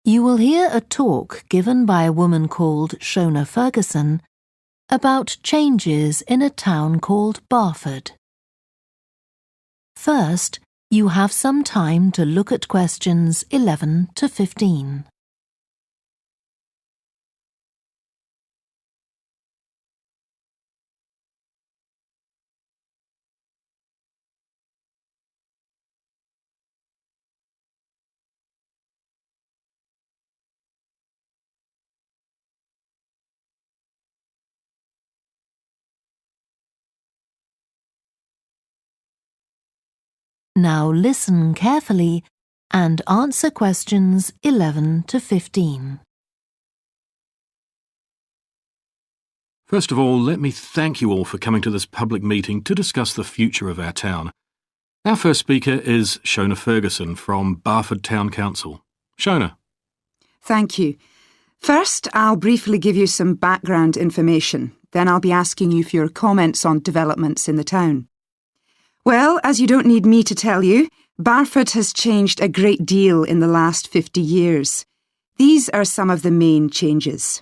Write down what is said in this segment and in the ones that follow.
You will hear a talk given by a woman called Shona Ferguson about changes in a town called Barford. First, you have some time to look at questions 11 to 15. Now listen carefully and answer questions 11 to 15. First of all, let me thank you all for coming to this public meeting to discuss the future of our town. Our first speaker is Shona Ferguson from Barford Town Council. Shona. Thank you. First, I'll briefly give you some background information. Then I'll be asking you for your comments on developments in the town. Well, as you don't need me to tell you, Barford has changed a great deal in the last 50 years. These are some of the main changes.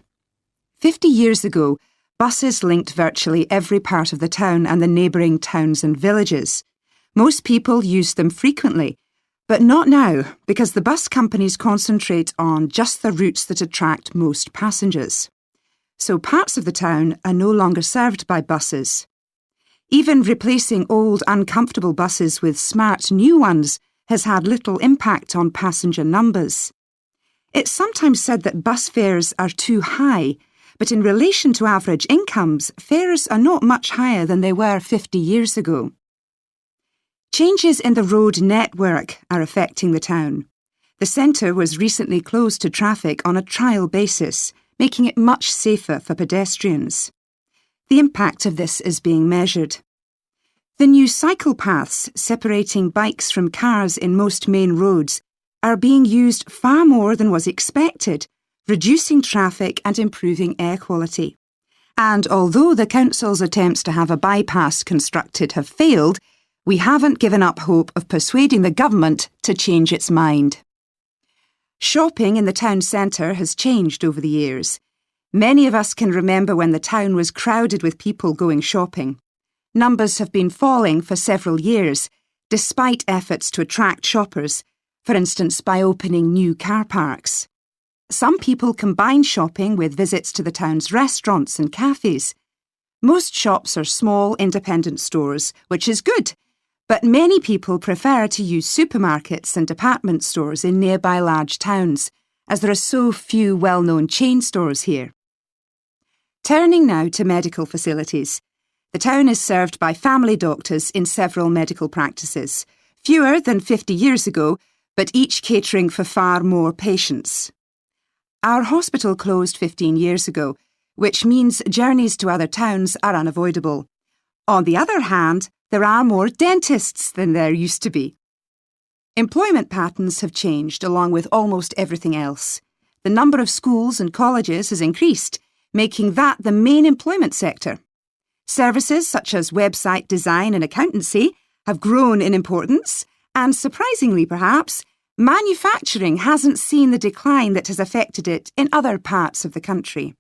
50 years ago, buses linked virtually every part of the town and the neighbouring towns and villages. Most people used them frequently, but not now, because the bus companies concentrate on just the routes that attract most passengers. So parts of the town are no longer served by buses. Even replacing old, uncomfortable buses with smart new ones has had little impact on passenger numbers. It's sometimes said that bus fares are too high, but in relation to average incomes, fares are not much higher than they were 50 years ago. Changes in the road network are affecting the town. The centre was recently closed to traffic on a trial basis, making it much safer for pedestrians. The impact of this is being measured. The new cycle paths separating bikes from cars in most main roads are being used far more than was expected, reducing traffic and improving air quality. And although the council's attempts to have a bypass constructed have failed, we haven't given up hope of persuading the government to change its mind. Shopping in the town centre has changed over the years. Many of us can remember when the town was crowded with people going shopping. Numbers have been falling for several years, despite efforts to attract shoppers, for instance by opening new car parks. Some people combine shopping with visits to the town's restaurants and cafes. Most shops are small independent stores, which is good, but many people prefer to use supermarkets and department stores in nearby large towns, as there are so few well-known chain stores here. Turning now to medical facilities. The town is served by family doctors in several medical practices, fewer than 50 years ago, but each catering for far more patients. Our hospital closed 15 years ago, which means journeys to other towns are unavoidable. On the other hand, there are more dentists than there used to be. Employment patterns have changed along with almost everything else. The number of schools and colleges has increased, making that the main employment sector. Services such as website design and accountancy have grown in importance, and surprisingly perhaps, manufacturing hasn't seen the decline that has affected it in other parts of the country.